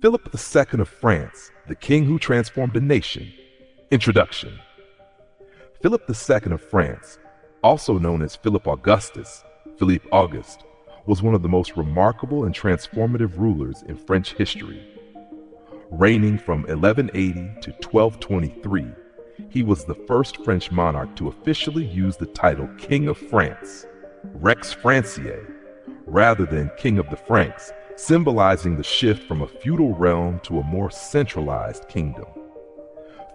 Philip II of France, the king who transformed a nation. Introduction. Philip II of France, also known as Philip Augustus, Philippe Auguste, was one of the most remarkable and transformative rulers in French history. Reigning from 1180 to 1223, he was the first French monarch to officially use the title King of France, Rex Franciae, rather than King of the Franks, symbolizing the shift from a feudal realm to a more centralized kingdom.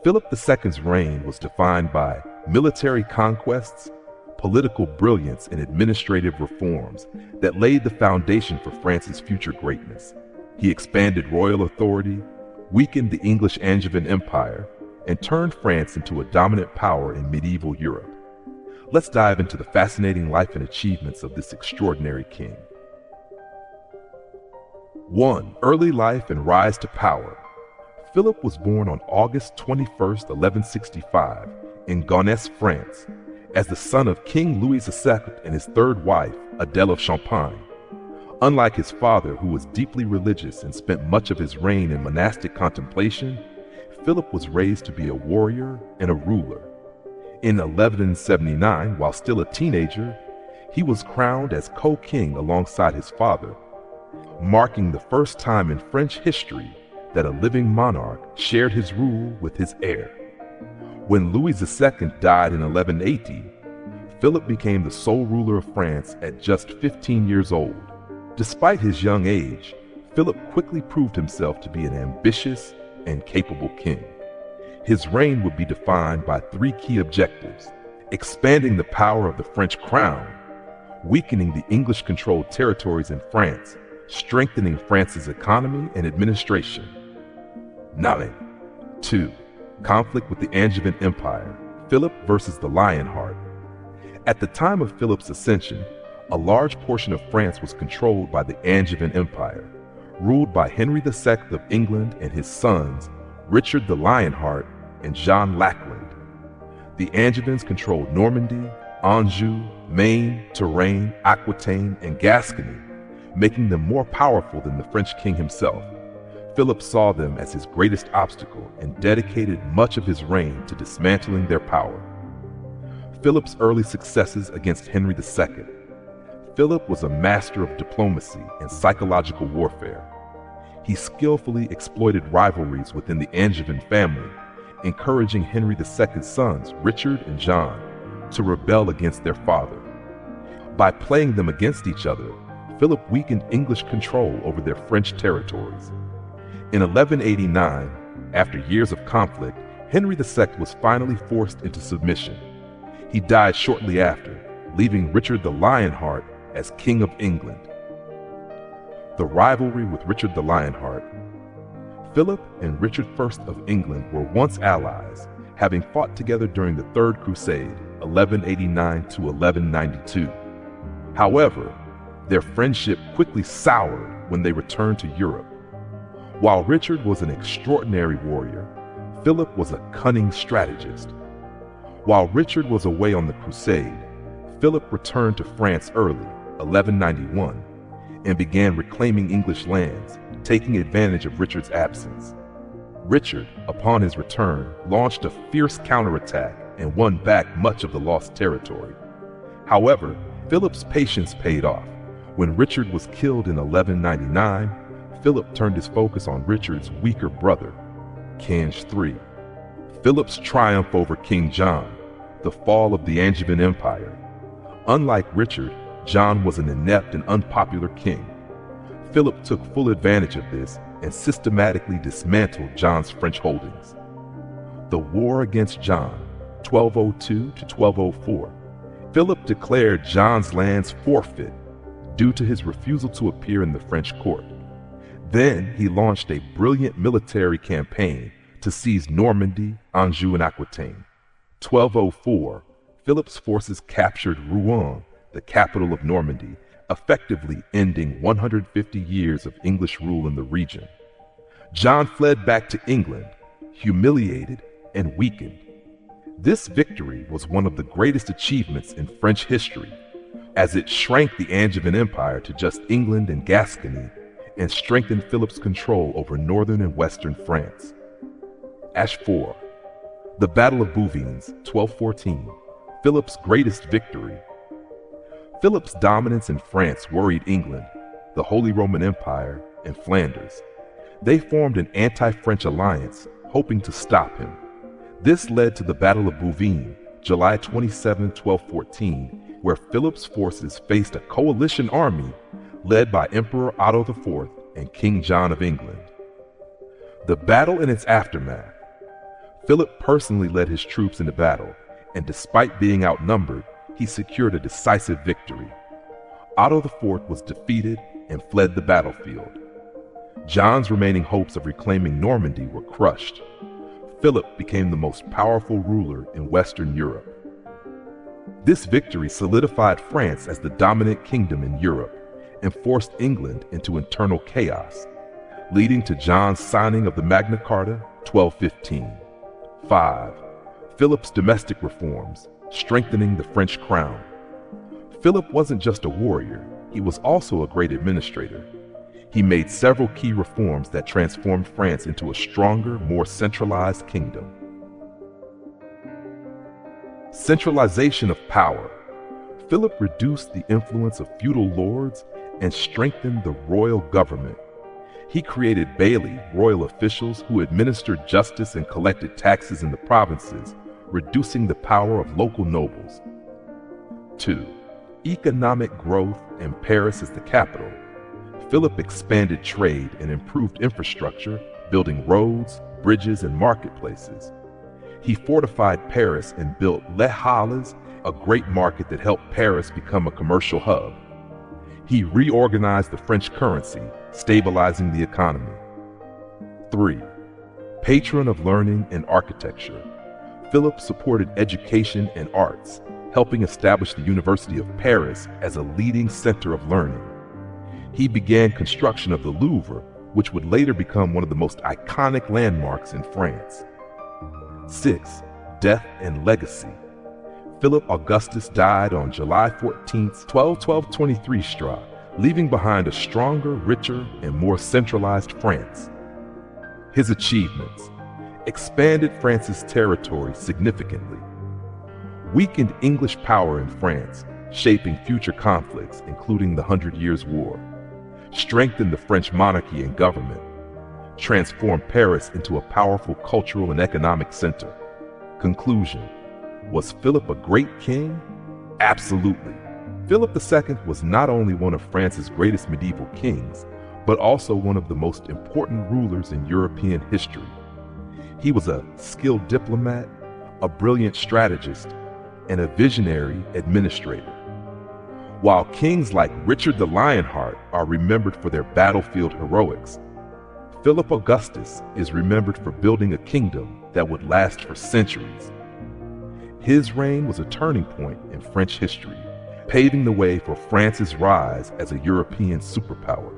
Philip II's reign was defined by military conquests, political brilliance, and administrative reforms that laid the foundation for France's future greatness. He expanded royal authority, weakened the English Angevin Empire, and turned France into a dominant power in medieval Europe. Let's dive into the fascinating life and achievements of this extraordinary king. 1. Early life and rise to power. Philip was born on August 21, 1165, in Gonesse, France, as the son of King Louis II and his third wife, Adele of Champagne. Unlike his father, who was deeply religious and spent much of his reign in monastic contemplation, Philip was raised to be a warrior and a ruler. In 1179, while still a teenager, he was crowned as co-king alongside his father, marking the first time in French history that a living monarch shared his rule with his heir. When Louis II died in 1180, Philip became the sole ruler of France at just 15 years old. Despite his young age, Philip quickly proved himself to be an ambitious and capable king. His reign would be defined by three key objectives: expanding the power of the French crown, weakening the English-controlled territories in France, strengthening France's economy and administration. 9. 2. Conflict with the Angevin Empire, Philip versus the Lionheart. At the time of Philip's ascension, a large portion of France was controlled by the Angevin Empire, ruled by Henry II of England and his sons, Richard the Lionheart and John Lackland. The Angevins controlled Normandy, Anjou, Maine, Touraine, Aquitaine, and Gascony, making them more powerful than the French king himself. Philip saw them as his greatest obstacle and dedicated much of his reign to dismantling their power. Philip's early successes against Henry II. Philip was a master of diplomacy and psychological warfare. He skillfully exploited rivalries within the Angevin family, encouraging Henry II's sons, Richard and John, to rebel against their father. By playing them against each other, Philip weakened English control over their French territories. In 1189, after years of conflict, Henry II was finally forced into submission. He died shortly after, leaving Richard the Lionheart as King of England. The rivalry with Richard the Lionheart. Philip and Richard I of England were once allies, having fought together during the Third Crusade, 1189 to 1192. However, their friendship quickly soured when they returned to Europe. While Richard was an extraordinary warrior, Philip was a cunning strategist. While Richard was away on the crusade, Philip returned to France early, 1191, and began reclaiming English lands, taking advantage of Richard's absence. Richard, upon his return, launched a fierce counterattack and won back much of the lost territory. However, Philip's patience paid off. When Richard was killed in 1199, Philip turned his focus on Richard's weaker brother, King III. Philip's triumph over King John, the fall of the Angevin Empire. Unlike Richard, John was an inept and unpopular king. Philip took full advantage of this and systematically dismantled John's French holdings. The War against John, 1202 to 1204. Philip declared John's lands forfeit due to his refusal to appear in the French court. Then he launched a brilliant military campaign to seize Normandy, Anjou, and Aquitaine. 1204, Philip's forces captured Rouen, the capital of Normandy, effectively ending 150 years of English rule in the region. John fled back to England, humiliated and weakened. This victory was one of the greatest achievements in French history, as it shrank the Angevin Empire to just England and Gascony and strengthened Philip's control over northern and western France. Ash 4. The Battle of Bouvines, 1214, Philip's greatest victory. Philip's dominance in France worried England, the Holy Roman Empire, and Flanders. They formed an anti-French alliance, hoping to stop him. This led to the Battle of Bouvines, July 27, 1214, where Philip's forces faced a coalition army led by Emperor Otto IV and King John of England. The battle and its aftermath. Philip personally led his troops into battle, and despite being outnumbered, he secured a decisive victory. Otto IV was defeated and fled the battlefield. John's remaining hopes of reclaiming Normandy were crushed. Philip became the most powerful ruler in Western Europe. This victory solidified France as the dominant kingdom in Europe and forced England into internal chaos, leading to John's signing of the Magna Carta, 1215. 5. Philip's domestic reforms, strengthening the French crown. Philip wasn't just a warrior, he was also a great administrator. He made several key reforms that transformed France into a stronger, more centralized kingdom. Centralization of power. Philip reduced the influence of feudal lords and strengthened the royal government. He created bailli, royal officials who administered justice and collected taxes in the provinces, reducing the power of local nobles. 2. Economic growth and Paris as the capital. Philip expanded trade and improved infrastructure, building roads, bridges, and marketplaces. He fortified Paris and built Les Halles, a great market that helped Paris become a commercial hub. He reorganized the French currency, stabilizing the economy. 3. Patron of learning and architecture. Philip supported education and arts, helping establish the University of Paris as a leading center of learning. He began construction of the Louvre, which would later become one of the most iconic landmarks in France. 6. Death and legacy. Philip Augustus died on July 14, 1223, leaving behind a stronger, richer, and more centralized France. His achievements: expanded France's territory significantly, weakened English power in France, shaping future conflicts, including the 100 Years' War, strengthened the French monarchy and government, transformed Paris into a powerful cultural and economic center. Conclusion: was Philip a great king? Absolutely. Philip II was not only one of France's greatest medieval kings, but also one of the most important rulers in European history. He was a skilled diplomat, a brilliant strategist, and a visionary administrator. While kings like Richard the Lionheart are remembered for their battlefield heroics, Philip Augustus is remembered for building a kingdom that would last for centuries. His reign was a turning point in French history, paving the way for France's rise as a European superpower.